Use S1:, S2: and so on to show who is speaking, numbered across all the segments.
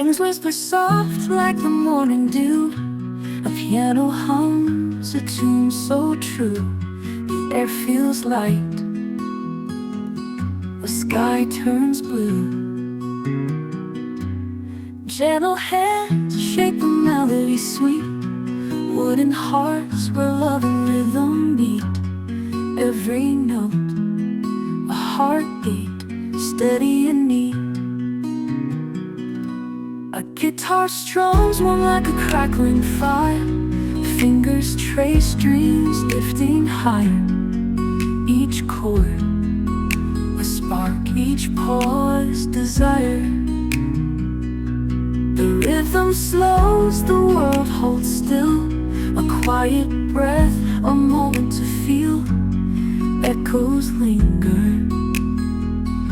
S1: Strings whisper soft like the morning dew. A piano hums a tune so true. The air feels light, the sky turns blue. Gentle hands shape a melody sweet. Wooden hearts where love and rhythm meet. Every note, a heartbeat, steady and neat. A guitar strums warm like a crackling fire. Fingers trace strings lifting higher. Each chord, a spark, each pause, desire. The rhythm slows, the world holds still. A quiet breath, a moment to feel. Echoes linger,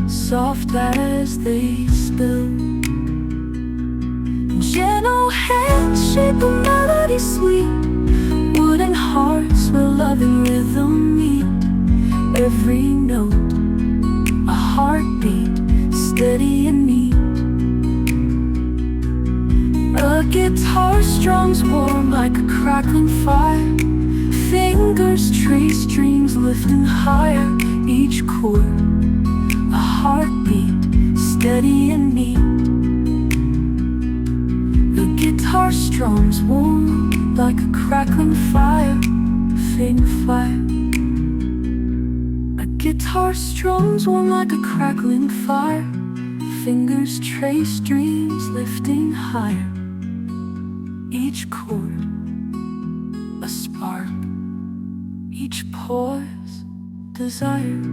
S1: soft as they spill. Gentle hands shape a melody sweet. Wooden hearts where love and rhythm meet. Every note, a heartbeat, steady and neat. A guitar strums warm like a crackling fire. Fingers trace strings lifting higher. Each chord, a heartbeat, steady and neat. The guitar strums warm like a crackling fire, fading fire. A guitar strums warm like a crackling fire. Fingers trace strings lifting higher. Each chord, a spark, each pause, desire.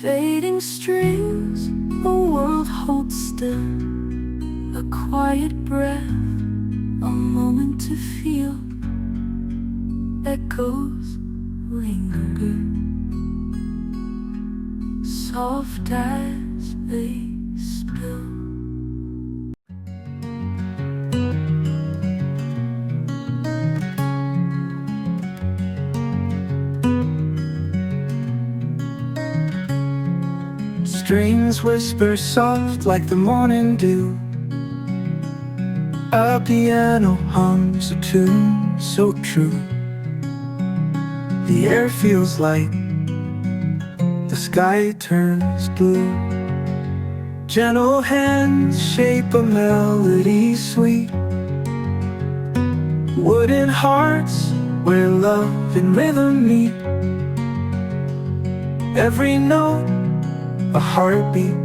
S1: Fading strings, the world holds still. A quiet breath, a moment to feel. Echoes linger, soft as they spill.
S2: Strings whisper soft like the morning dew. A piano hums a tune so true. The air feels light, the sky turns blue. Gentle hands shape a melody sweet. Wooden hearts where love and rhythm meet. Every note, a heartbeat,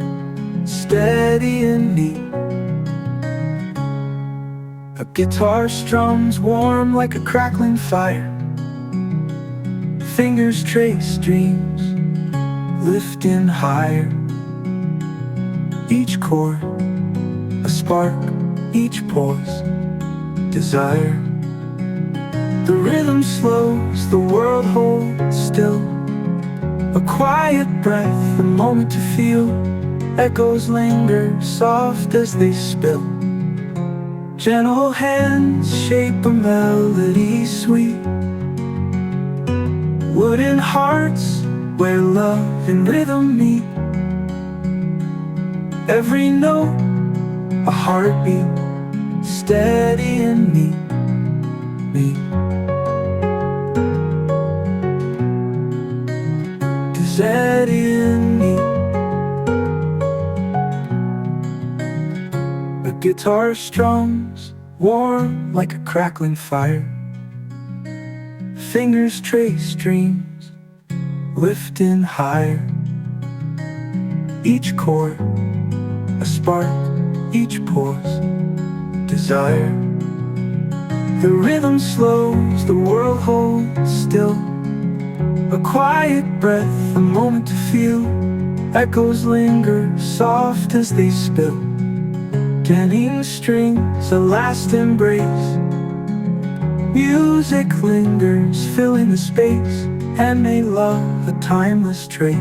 S2: steady and neat. A guitar strums warm like a crackling fire. Fingers trace strings, lifting higher. Each chord, a spark, each pause, desire. The rhythm slows, the world holds still. A quiet breath, a moment to feel. Echoes linger, soft as they spill. Gentle hands shape a melody sweet. Wooden hearts where love and rhythm meet. Every note, a heartbeat, steady and neat. Steady and neat. A guitar strums warm like a crackling fire. Fingers trace strings, lifting higher. Each chord, a spark, each pause, desire. The rhythm slows, the world holds still. A quiet breath, a moment to feel. Echoes linger, soft as they spill. Bending strings, a last embrace. Music lingers, filling the space. Handmade love, a timeless trace.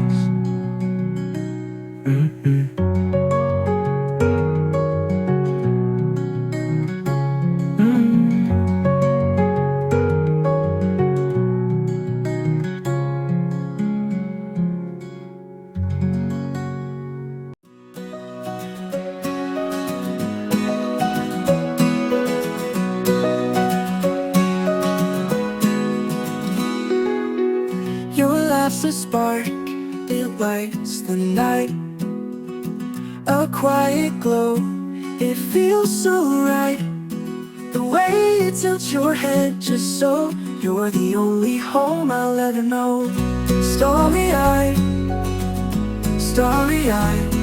S2: casts a spark, it lights the night. A quiet glow, it feels so right. The way you tilt your head just so you're the only home I'll ever know. Starry-eyed, starry-eyed,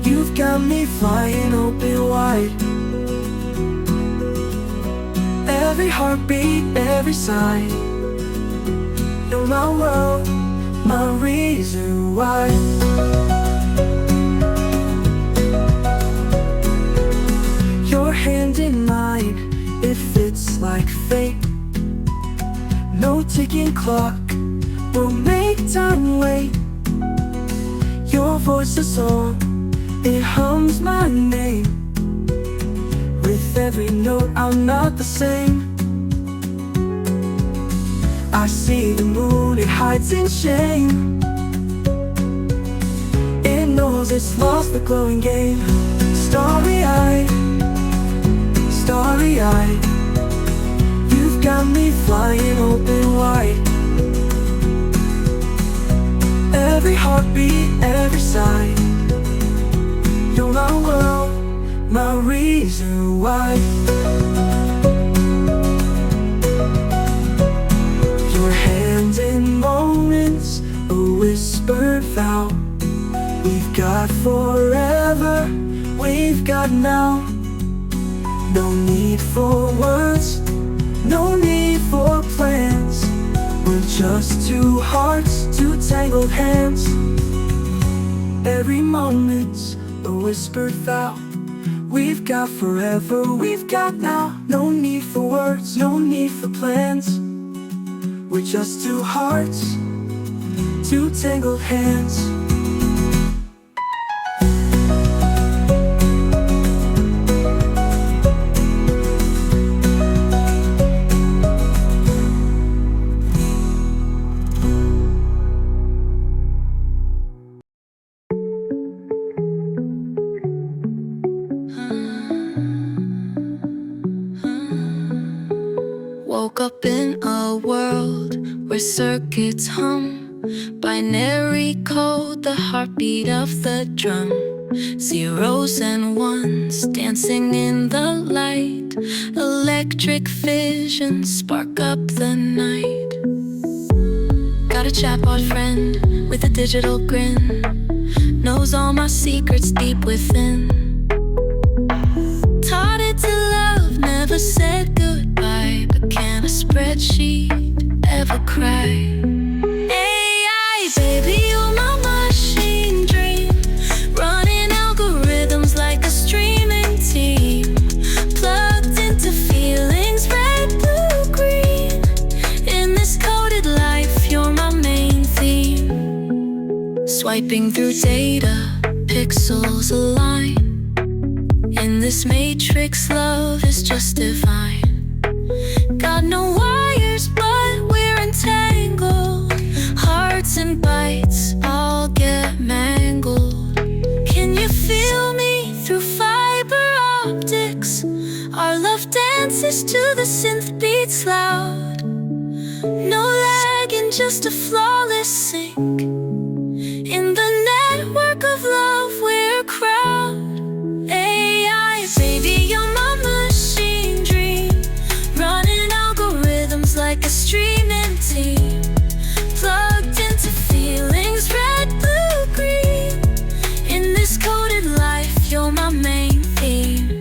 S2: you've got me flying open wide. Every heartbeat, every sigh, you're my world, my reason why. Your hand in mine, it fits like fate. No ticking clock will make time wait. Your voice is song, it hums my name. With every note I'm not the same. I see the moon, it hides in shame. It knows it's lost the glowing game. Starry-eyed, starry-eyed, you've got me flying open wide. Every heartbeat, every sigh, you're my world, my reason why. Your hand in moments, a whispered vow. We've got forever, we've got now. No need for words, no need for plans. We're just two hearts, two tangled hands. Every moment's a whispered vow. We've got forever, we've got now. No need for words, no need for plans. We're just two hearts, two tangled hands.
S1: Woke up in a world where circuits hum, binary code, the heartbeat of the drum. Zeros and ones dancing in the light, electric visions spark up the night. Got a chatbot friend with a digital grin, knows all my secrets deep within. Taught it to love, never said goodbye, but can a spreadsheet ever cry? AI, baby, you're my machine dream, running algorithms like a streaming team, plugged into feelings, red, blue, green. In this coded life, you're my main theme. Swiping through data, pixels align. In this matrix, love is just divine. Got no wires, but we're entangled. Hearts and bites all get mangled. Can you feel me through fiber optics? Our love dances to the synth beats loud. No lag and just a flawless sync. In the network of love, we're a crowd. AI, baby, you're my machine dream, running algorithms like a streaming team, plugged into feelings, red, blue, green. In this coded life, you're my main theme.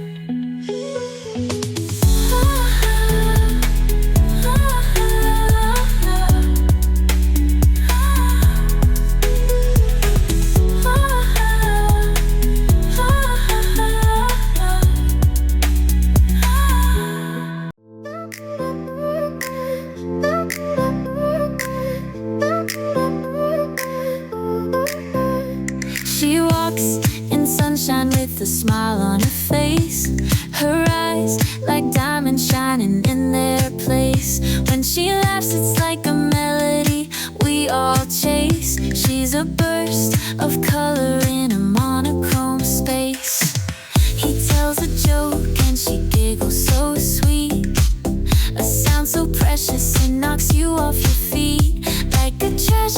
S1: She walks in sunshine with a smile on her face, her eyes like diamonds shining in their place. When she laughs, it's like a melody we all chase. She's a burst of color in a monochrome space. He tells a joke and she giggles so sweet, a sound so precious it knocks you off your feet, like a treasure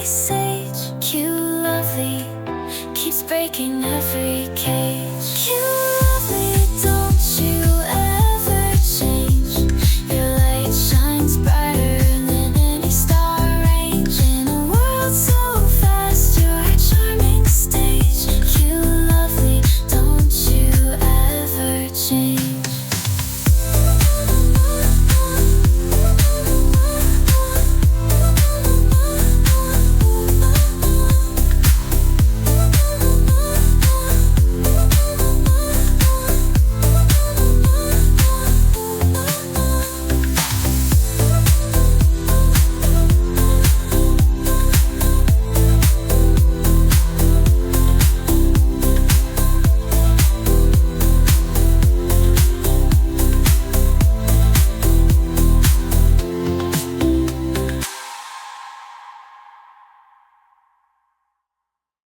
S1: sage, cute, lovely, keeps breaking every